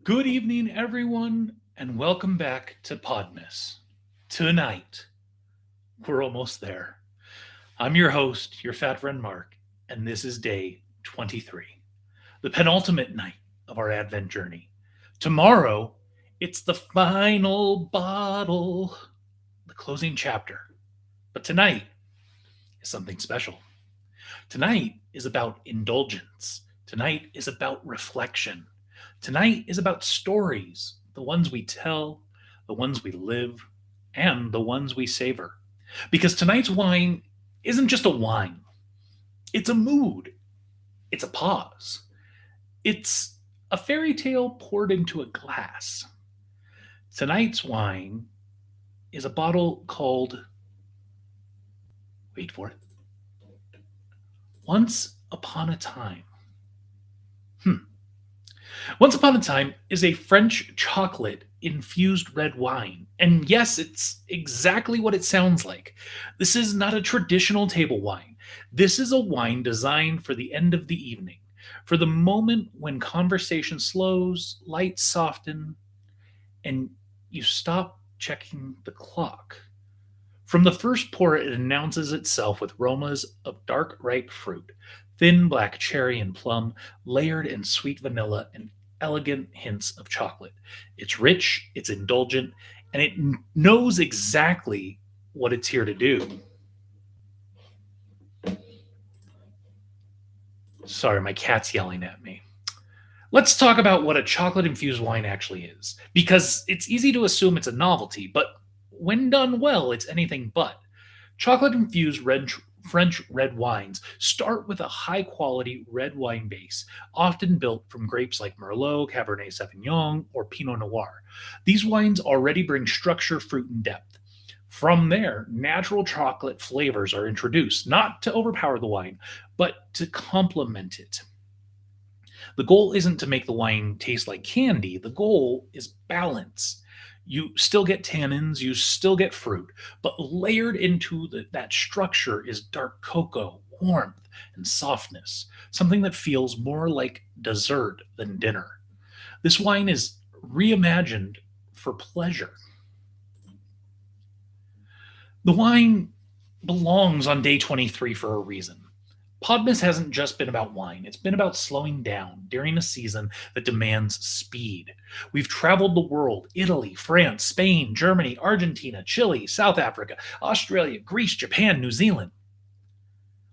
Good evening, everyone, and welcome back to Podmas. Tonight, we're almost there. I'm your host, your fat friend Mark, and this is day 23, the penultimate night of our Advent journey. Tomorrow, it's the final bottle, the closing chapter. But tonight is something special. Tonight is about indulgence. Tonight is about reflection. Tonight is about stories, the ones we tell, the ones we live, and the ones we savor. Because tonight's wine isn't just a wine, it's a mood, it's a pause, it's a fairy tale poured into a glass. Tonight's wine is a bottle called, wait for it, Once Upon a Time. Once Upon a Time is a French chocolate infused red wine. And yes, it's exactly what it sounds like. This is not a traditional table wine. This is a wine designed for the end of the evening, for the moment when conversation slows, lights soften, and you stop checking the clock. From the first pour, it announces itself with aromas of dark, ripe fruit, thin black cherry and plum, layered in sweet vanilla and elegant hints of chocolate. It's rich, it's indulgent, and it knows exactly what it's here to do. Sorry, my cat's yelling at me. Let's talk about what a chocolate infused wine actually is, because it's easy to assume it's a novelty, but when done well, it's anything but. Chocolate infused French red wines start with a high quality red wine base, often built from grapes like Merlot, Cabernet Sauvignon, or Pinot Noir. These wines already bring structure, fruit, and depth. From there, natural chocolate flavors are introduced, not to overpower the wine, but to complement it. The goal isn't to make the wine taste like candy, the goal is balance. You still get tannins, you still get fruit, but layered into that structure is dark cocoa, warmth, and softness, something that feels more like dessert than dinner. This wine is reimagined for pleasure. The wine belongs on day 23 for a reason. Podmas hasn't just been about wine, it's been about slowing down during a season that demands speed. We've traveled the world: Italy, France, Spain, Germany, Argentina, Chile, South Africa, Australia, Greece, Japan, New Zealand.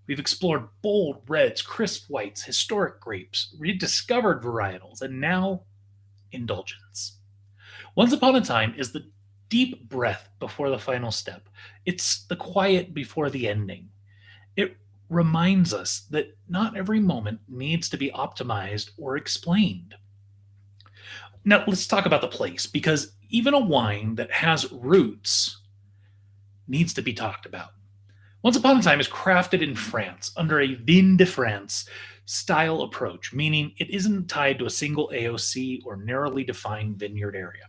We've explored bold reds, crisp whites, historic grapes, rediscovered varietals, and now indulgence. Once Upon a Time is the deep breath before the final step, it's the quiet before the ending. It reminds us that not every moment needs to be optimized or explained. Now, let's talk about the place, because even a wine that has roots needs to be talked about. Once Upon a Time is crafted in France under a vin de France style approach, meaning it isn't tied to a single AOC or narrowly defined vineyard area.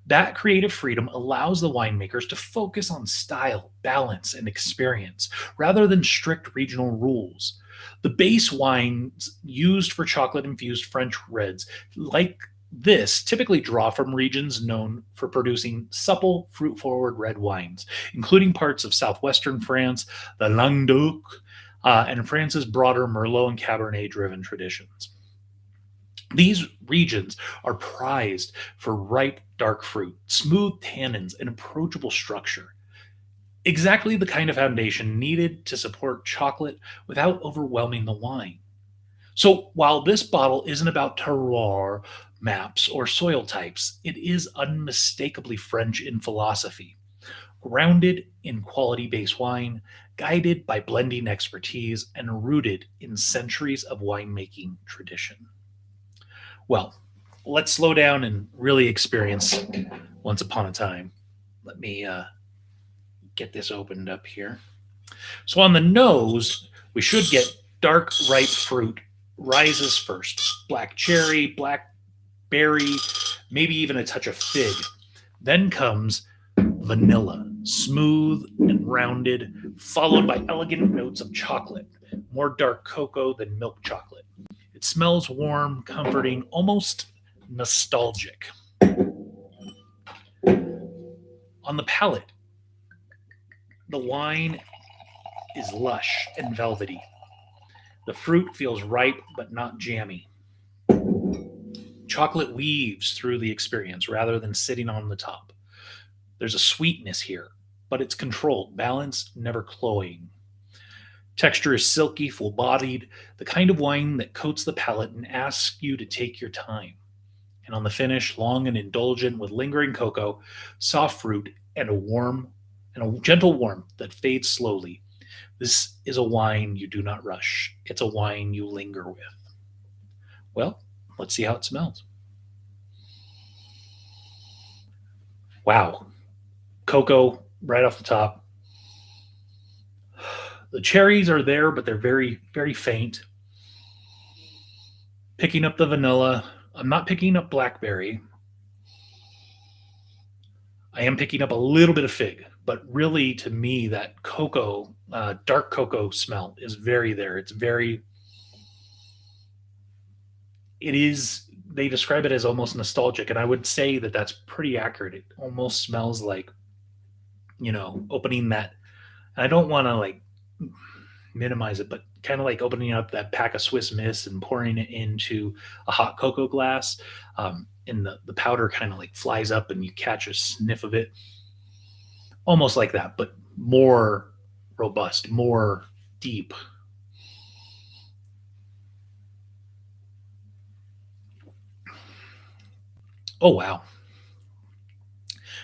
That creative freedom allows the winemakers to focus on style, balance, and experience rather than strict regional rules. The base wines used for chocolate infused French reds, like this, typically draw from regions known for producing supple, fruit forward red wines, including parts of southwestern France, the Languedoc, and France's broader Merlot and Cabernet driven traditions. These regions are prized for ripe, dark fruit, smooth tannins, and approachable structure. Exactly the kind of foundation needed to support chocolate without overwhelming the wine. So, while this bottle isn't about terroir maps or soil types, it is unmistakably French in philosophy, grounded in quality based wine, guided by blending expertise, and rooted in centuries of winemaking tradition. Well, let's slow down and really experience Once Upon a Time. Let me get this opened up here. So, on the nose, we should get dark, ripe fruit rises first: black cherry, blackberry, maybe even a touch of fig. Then comes vanilla, smooth and rounded, followed by elegant notes of chocolate, more dark cocoa than milk chocolate. It smells warm, comforting, almost nostalgic. On the palate, the wine is lush and velvety. The fruit feels ripe but not jammy. Chocolate weaves through the experience rather than sitting on the top. There's a sweetness here, but it's controlled, balanced, never cloying. Texture is silky, full bodied, the kind of wine that coats the palate and asks you to take your time. And on the finish, long and indulgent with lingering cocoa, soft fruit, and a gentle warmth that fades slowly. This is a wine you do not rush. It's a wine you linger with. Well, let's see how it smells. Wow. Cocoa right off the top. The cherries are there, but they're very, very faint. Picking up the vanilla. I'm not picking up blackberry. I am picking up a little bit of fig, but really to me, that cocoa, dark cocoa smell is very there. It is, they describe it as almost nostalgic. And I would say that that's pretty accurate. It almost smells like, opening that. I don't want to like minimize it, but kind of like opening up that pack of Swiss Miss and pouring it into a hot cocoa glass. And the powder kind of like flies up and you catch a sniff of it. Almost like that, but more robust, more deep. Oh, wow.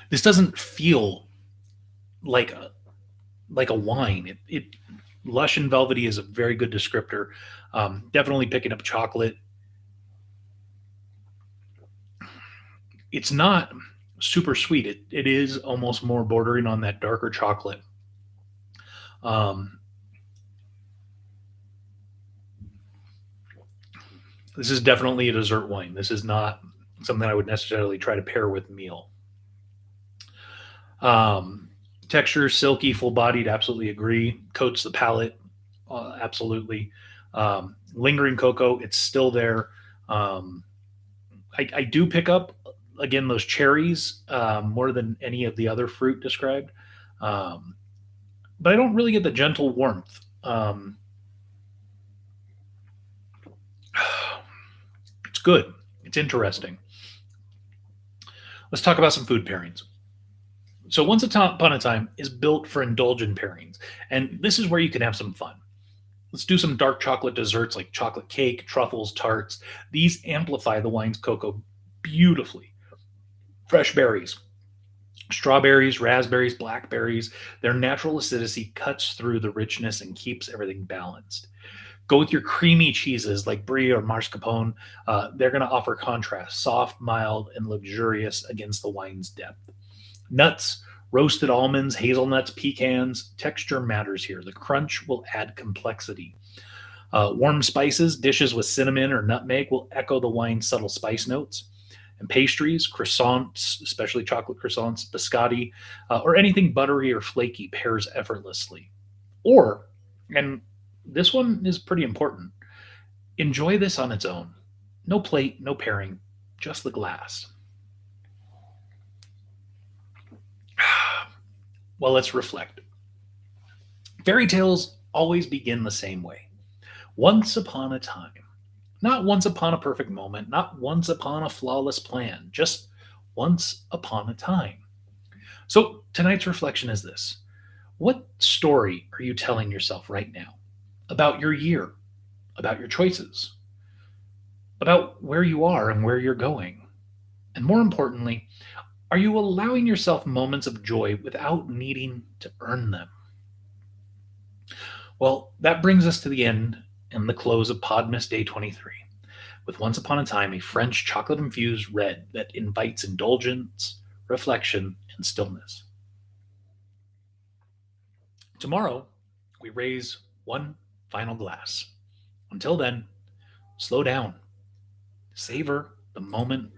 This doesn't feel like a wine. It lush and velvety is a very good descriptor. Definitely picking up chocolate. It's not super sweet. It is almost more bordering on that darker chocolate. Um, this is definitely a dessert wine. This is not something I would necessarily try to pair with meal. Um, Texture, silky, full bodied, absolutely agree. Coats the palate, absolutely. Lingering cocoa, it's still there. Um, I do pick up, again, those cherries more than any of the other fruit described. Um, but I don't really get the gentle warmth. It's good. It's interesting. Let's talk about some food pairings. So, Once Upon a Time is built for indulgent pairings, and this is where you can have some fun. Let's do some dark chocolate desserts like chocolate cake, truffles, tarts. These amplify the wine's cocoa beautifully. Fresh berries, strawberries, raspberries, blackberries, their natural acidity cuts through the richness and keeps everything balanced. Go with your creamy cheeses like brie or mascarpone. They're going to offer contrast, soft, mild, and luxurious against the wine's depth. Nuts, roasted almonds, hazelnuts, pecans, texture matters here. The crunch will add complexity. Warm spices, dishes with cinnamon or nutmeg will echo the wine's subtle spice notes. And pastries, croissants, especially chocolate croissants, biscotti, or anything buttery or flaky pairs effortlessly. Or, and this one is pretty important, enjoy this on its own. No plate, no pairing, just the glass. Well, let's reflect. Fairy tales always begin the same way. Once upon a time. Not once upon a perfect moment, not once upon a flawless plan, just once upon a time. So tonight's reflection is this: what story are you telling yourself right now about your year, about your choices, about where you are and where you're going? And more importantly, are you allowing yourself moments of joy without needing to earn them? Well, that brings us to the end and the close of Podmas Day 23, with Once Upon a Time, a French chocolate infused red that invites indulgence, reflection, and stillness. Tomorrow, we raise one final glass. Until then, slow down, savor the moment,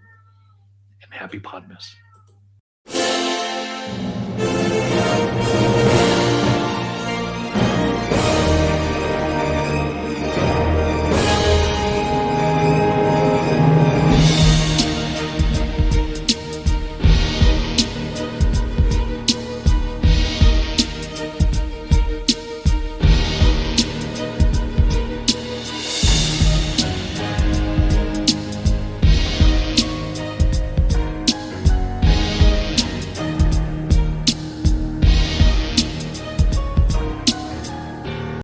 and happy Podmas.